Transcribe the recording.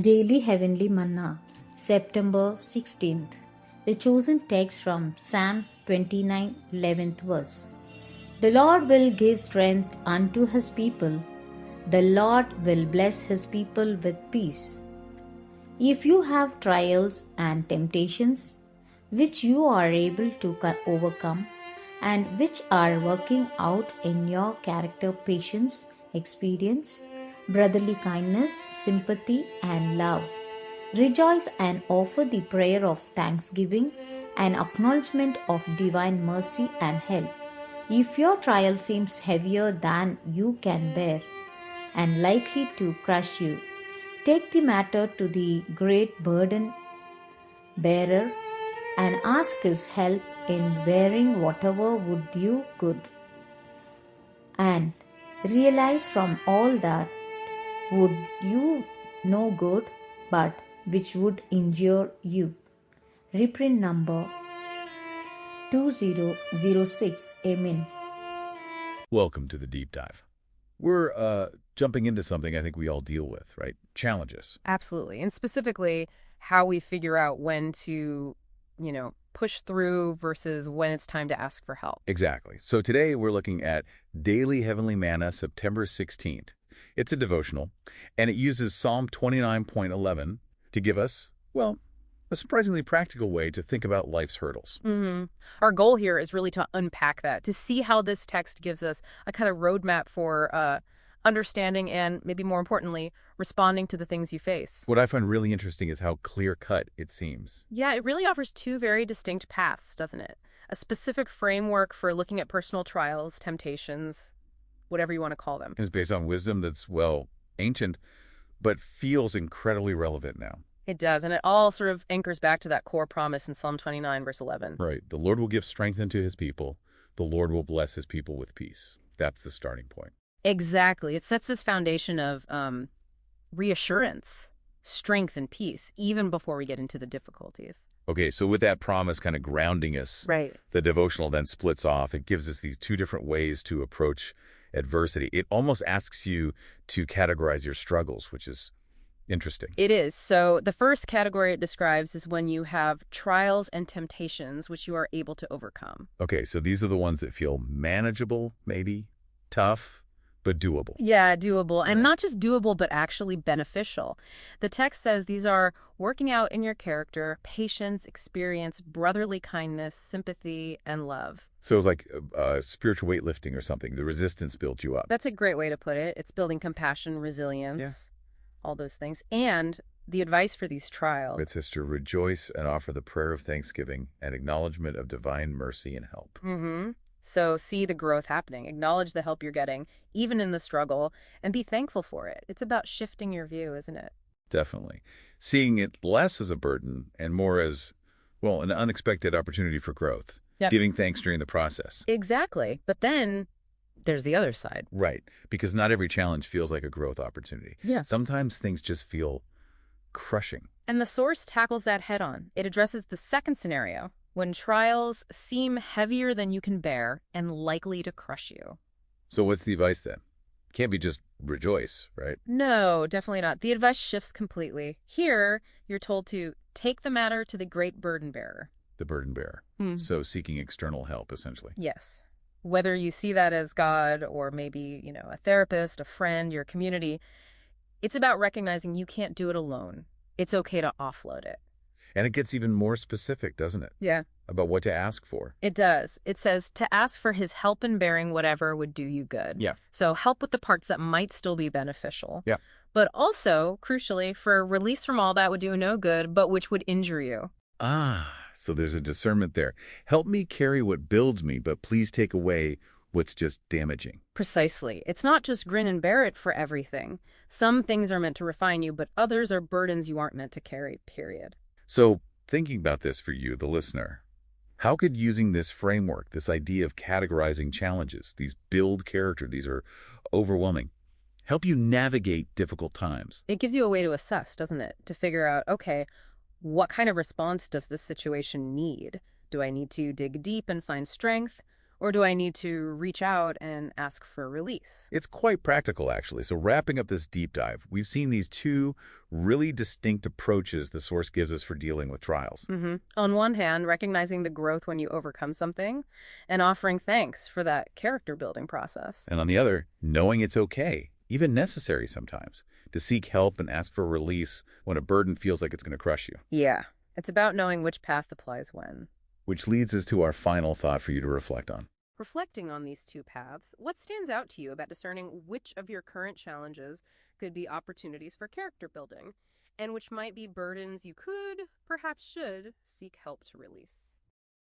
Daily Heavenly Manna, September 16th. The chosen text from Psalms 29, 11th verse. The Lord will give strength unto his people. The Lord will bless his people with peace. If you have trials and temptations, which you are able to overcome, and which are working out in your character patience, experience, brotherly kindness, sympathy, and love. Rejoice and offer the prayer of thanksgiving and acknowledgement of divine mercy and help. If your trial seems heavier than you can bear and likely to crush you, take the matter to the great burden bearer and ask his help in bearing whatever would you good. And realize from all that would you no good, but which would injure you. Reprint number 2006. Amen. Welcome to the deep dive. We're jumping into something I think we all deal with, right? Challenges. Absolutely. And specifically, how we figure out when to, push through versus when it's time to ask for help. Exactly. So today we're looking at Daily Heavenly Manna, September 16th. It's a devotional, and it uses Psalm 29.11 to give us, well, a surprisingly practical way to think about life's hurdles. Our goal here is really to unpack that, to see how this text gives us a kind of roadmap for understanding and, maybe more importantly, responding to the things you face. What I find really interesting is how clear-cut it seems. Yeah, it really offers two very distinct paths, doesn't it? A specific framework for looking at personal trials, temptations, whatever you want to call them. It's based on wisdom that's, well, ancient, but feels incredibly relevant now. It does, and it all sort of anchors back to that core promise in Psalm 29, verse 11. Right. The Lord will give strength unto his people. The Lord will bless his people with peace. That's the starting point. Exactly. It sets this foundation of reassurance, strength, and peace, even before we get into the difficulties. Okay, so with that promise kind of grounding us, right, the devotional then splits off. It gives us these two different ways to approach adversity. It almost asks you to categorize your struggles, which is interesting. It is. So the first category it describes is when you have trials and temptations, which you are able to overcome. Okay, so these are the ones that feel manageable, maybe, tough, but doable. Yeah, doable. And not just doable, but actually beneficial. The text says these are working out in your character, patience, experience, brotherly kindness, sympathy, and love. So like spiritual weightlifting or something, the resistance builds you up. That's a great way to put it. It's building compassion, resilience, all those things. And the advice for these trials. It says to rejoice and offer the prayer of thanksgiving and acknowledgement of divine mercy and help. So see the growth happening. Acknowledge the help you're getting, even in the struggle, and be thankful for it. It's about shifting your view, isn't it? Definitely. Seeing it less as a burden and more as, well, an unexpected opportunity for growth. Yep. Giving thanks during the process. Exactly. But then there's the other side. Right. Because not every challenge feels like a growth opportunity. Yeah. Sometimes things just feel crushing. And the source tackles that head on. It addresses the second scenario, when trials seem heavier than you can bear and likely to crush you. So what's the advice then? Can't be just rejoice, right? No, definitely not. The advice shifts completely. Here, you're told to take the matter to the great burden bearer. The burden bearer. So seeking external help, essentially. Yes. Whether you see that as God or maybe, a therapist, a friend, your community, it's about recognizing you can't do it alone. It's okay to offload it. And it gets even more specific, doesn't it? Yeah. About what to ask for. It does. It says to ask for his help in bearing whatever would do you good. Yeah. So help with the parts that might still be beneficial. Yeah. But also, crucially, for release from all that would do no good, but which would injure you. So there's a discernment there. Help me carry what builds me, but please take away what's just damaging. Precisely. It's not just grin and bear it for everything. Some things are meant to refine you, but others are burdens you aren't meant to carry, period. So thinking about this for you, the listener, how could using this framework, this idea of categorizing challenges, these build character, these are overwhelming, help you navigate difficult times? It gives you a way to assess, doesn't it? To figure out, okay, what kind of response does this situation need? Do I need to dig deep and find strength? Or do I need to reach out and ask for release? It's quite practical, actually. So wrapping up this deep dive, we've seen these two really distinct approaches the source gives us for dealing with trials. On one hand, recognizing the growth when you overcome something and offering thanks for that character building process. And on the other, knowing it's okay, even necessary sometimes, to seek help and ask for release when a burden feels like it's going to crush you. Yeah, it's about knowing which path applies when. Which leads us to our final thought for you to reflect on. Reflecting on these two paths, what stands out to you about discerning which of your current challenges could be opportunities for character building, and which might be burdens you could, perhaps should, seek help to release?